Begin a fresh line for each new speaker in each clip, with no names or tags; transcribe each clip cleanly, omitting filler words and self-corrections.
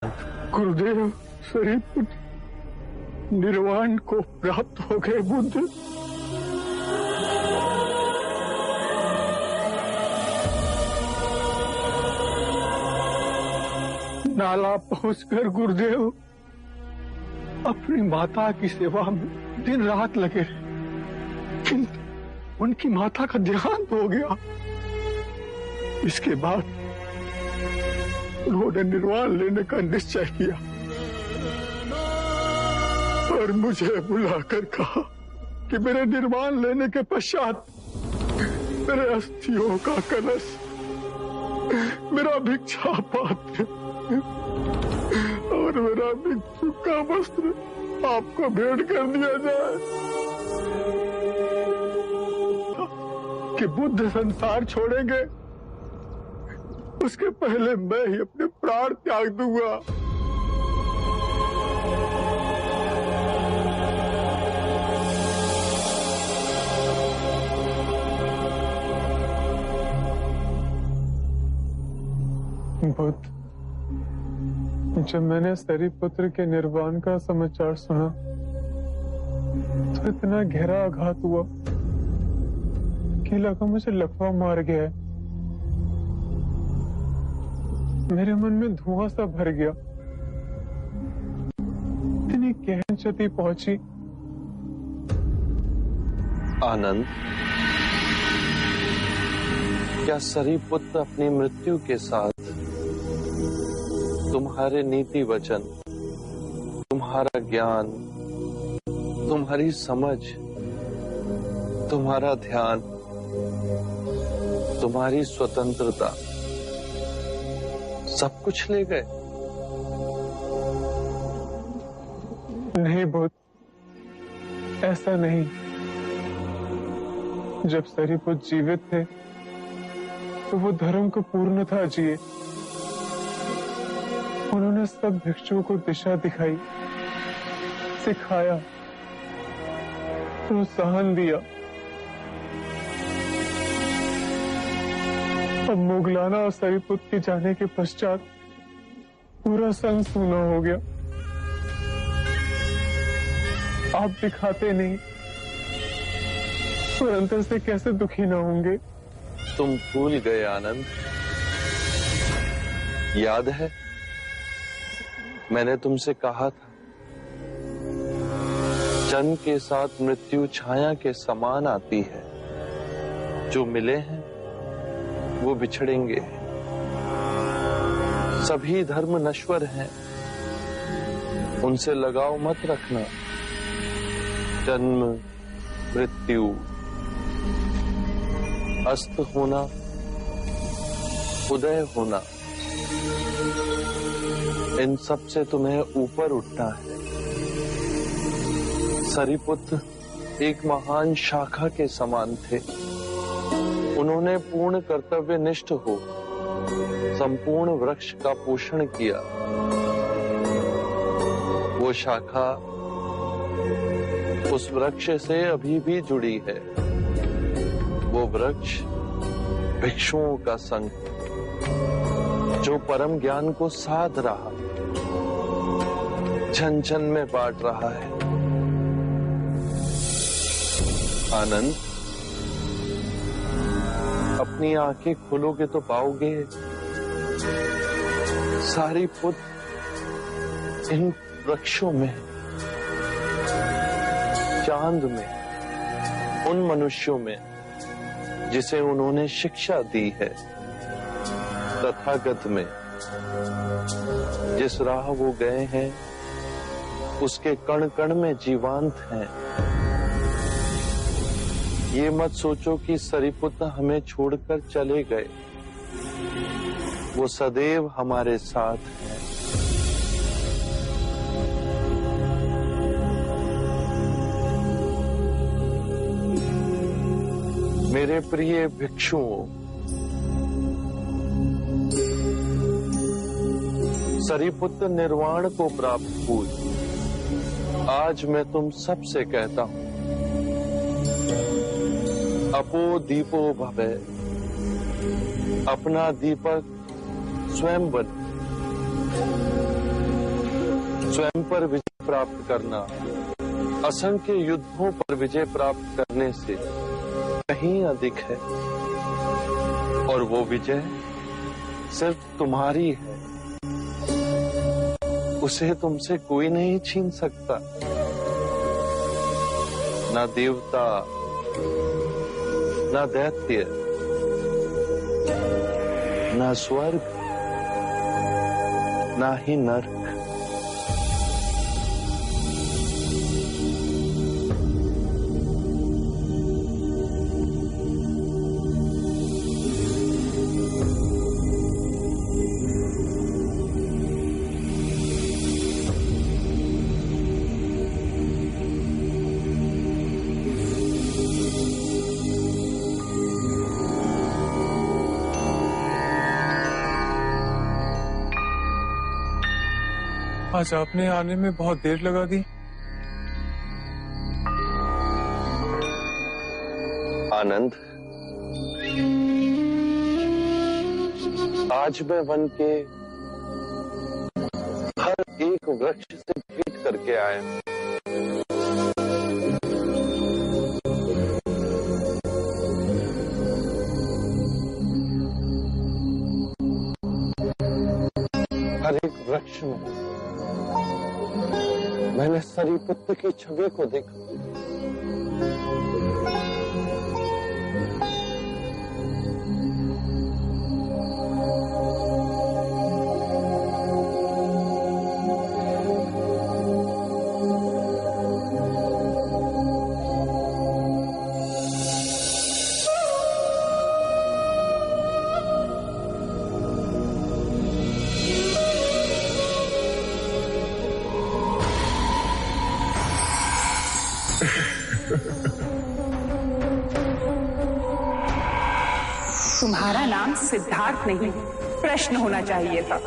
गुरुदेव, सरीपुत्र निर्वाण को प्राप्त हो गए। बुद्ध नाला पहुंचकर गुरुदेव अपनी माता की सेवा में दिन रात लगे रहे, किंतु उनकी माता का देहांत हो गया। इसके बाद उन्होंने निर्वाण लेने का निश्चय किया और मुझे बुलाकर कहा कि मेरे निर्वाण लेने के पश्चात मेरे अस्थियों का कलश, मेरा भिक्षा पात्र और मेरा भिक्षु का वस्त्र आपको भेंट कर दिया जाए कि बुद्ध संसार छोड़ेंगे उसके पहले मैं ही अपने प्राण त्याग दूंगा।
बुद्ध, जब मैंने सरीपुत्र के निर्वाण का समाचार सुना तो इतना गहरा आघात हुआ कि लगा मुझे लकवा मार गया है। मेरे मन में धुआं सा भर गया। इतनी गहन क्षति पहुंची।
आनंद, क्या सरीपुत्र अपनी मृत्यु के साथ तुम्हारे नीति वचन, तुम्हारा ज्ञान, तुम्हारी समझ, तुम्हारा ध्यान, तुम्हारी स्वतंत्रता सब कुछ ले गए?
नहीं बुद्ध, ऐसा नहीं। जब सरीपुत्र जीवित थे तो वो धर्म को पूर्णतः जिए। उन्होंने सब भिक्षुओं को दिशा दिखाई, सिखाया, प्रोत्साहन दिया। अब मोगलाना और सरीपुत्र के जाने के पश्चात पूरा संग सूना हो गया। आप दिखाते नहीं, पर अंतर से कैसे दुखी ना होंगे?
तुम भूल गए आनंद। याद है मैंने तुमसे कहा था, जन्म के साथ मृत्यु छाया के समान आती है। जो मिले हैं वो बिछड़ेंगे। सभी धर्म नश्वर हैं, उनसे लगाव मत रखना। जन्म, मृत्यु, अस्त होना, उदय होना, इन सब से तुम्हें ऊपर उठना है। सरीपुत्र एक महान शाखा के समान थे। उन्होंने पूर्ण कर्तव्यनिष्ठ हो संपूर्ण वृक्ष का पोषण किया। वो शाखा उस वृक्ष से अभी भी जुड़ी है। वो वृक्ष भिक्षुओं का संघ, जो परम ज्ञान को साध रहा, जन जन में बांट रहा है। आनंद, अपनी आंखें खोलोगे तो पाओगे सरीपुत्र इन वृक्षों में, चांद में, उन मनुष्यों में जिसे उन्होंने शिक्षा दी है, तथागत में जिस राह वो गए हैं उसके कण कण में जीवांत हैं। ये मत सोचो कि सरीपुत्र हमें छोड़कर चले गए। वो सदैव हमारे साथ हैं। मेरे प्रिय भिक्षुओं, सरीपुत्र निर्वाण को प्राप्त हुए। आज मैं तुम सबसे कहता हूं, अपो दीपो भवे, अपना दीपक स्वयं बन। स्वयं पर विजय प्राप्त करना असंख्य युद्धों पर विजय प्राप्त करने से कहीं अधिक है, और वो विजय सिर्फ तुम्हारी है, उसे तुमसे कोई नहीं छीन सकता। ना देवता, ना दैत्य, ना स्वर्ग, ना ही नरक।
आज आपने आने में बहुत देर लगा दी।
आनंद, आज मैं वन के हर एक वृक्ष से भेंट करके आया हूं। हर एक वृक्ष में मैंने सरीपुत्र की छवि को देखा।
तुम्हारा नाम सिद्धार्थ नहीं, प्रश्न होना चाहिए था।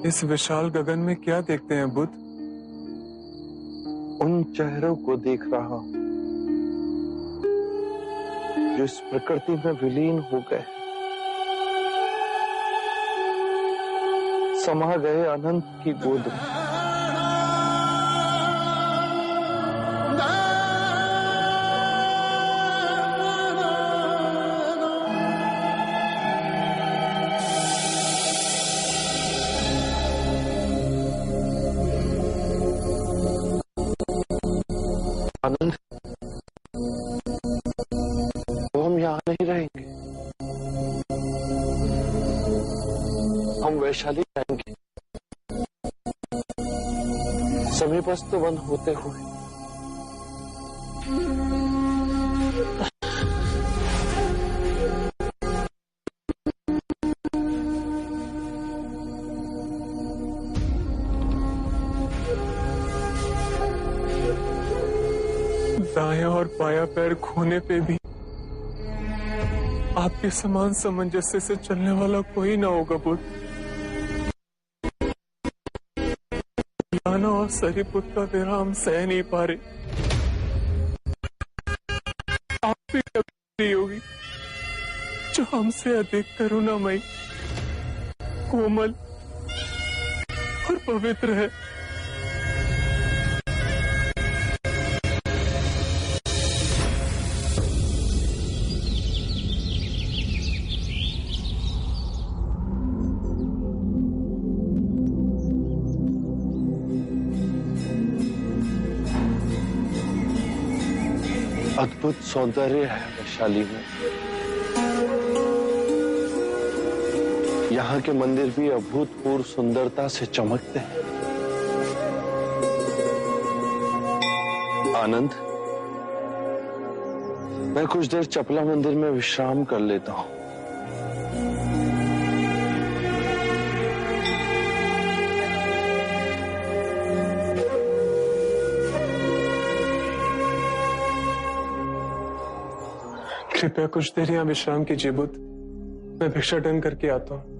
इस विशाल गगन में क्या देखते हैं बुद्ध?
उन चेहरों को देख रहा हूं जो इस प्रकृति में विलीन हो गए, समा गए अनंत की गोद में। आनंद, तो हम यहां नहीं रहेंगे, हम वैशाली जाएंगे, समीपस्थ वन होते हुए।
दायां और बायां पैर खोने पे भी आपके समान सामंजस्य से चलने वाला कोई ना होगा बुद्ध। लाना और सरीपुत का विराम सह नहीं पा रहे। आप भी होगी जो हमसे अधिक करुणामयी, कोमल और पवित्र है।
अद्भुत सौंदर्य है वैशाली में। यहाँ के मंदिर भी अभूतपूर्व सुंदरता से चमकते हैं। आनंद, मैं कुछ देर चपला मंदिर में विश्राम कर लेता हूँ।
कृपया कुछ देर यहाँ विश्राम कीजिए बुद्ध, मैं भिक्षाटन करके आता हूँ।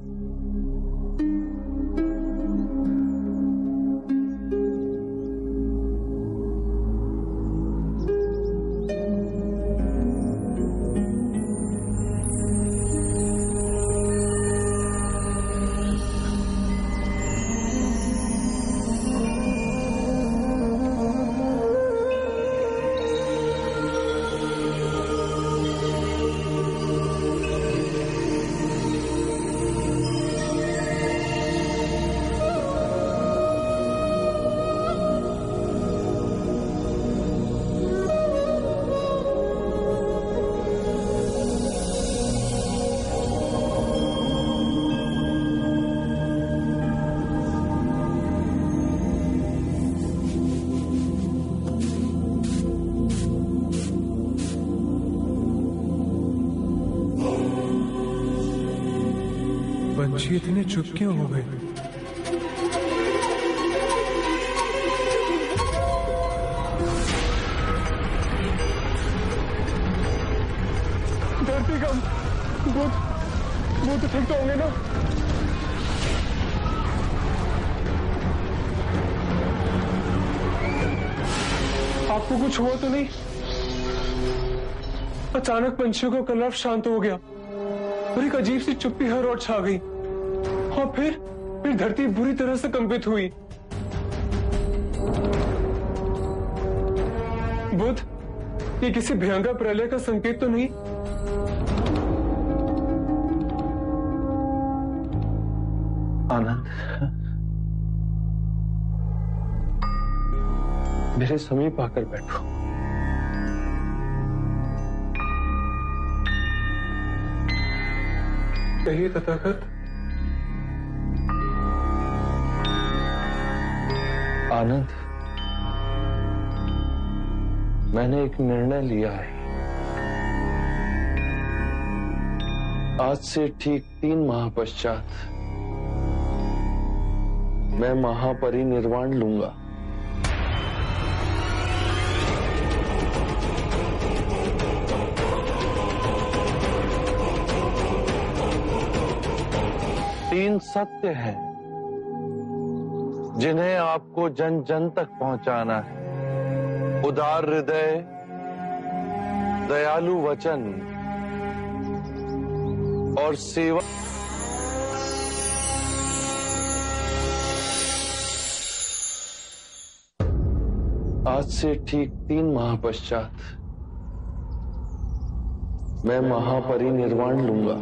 बंशी इतने चुप क्यों हो गए? धरती कम, बुद्ध ठीक तो होंगे ना? आपको कुछ हुआ तो नहीं? अचानक पंछियों का कलरव शांत हो गया और एक अजीब सी चुप्पी हर ओर छा गई और फिर धरती बुरी तरह से कंपित हुई। बुद्ध, ये किसी भयंकर प्रलय का संकेत तो नहीं?
आनंद, मेरे समीप आकर बैठो।
कहिए तथागत।
आनंद, मैंने एक निर्णय लिया है। आज से ठीक 3 माह पश्चात मैं महापरिनिर्वाण लूंगा। तीन सत्य हैं जिन्हें आपको जन जन तक पहुंचाना है। उदार हृदय, दयालु वचन और सेवा। आज से ठीक 3 माह पश्चात मैं महापरिनिर्वाण लूंगा।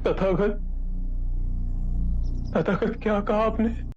तथागत, क्या कहा आपने?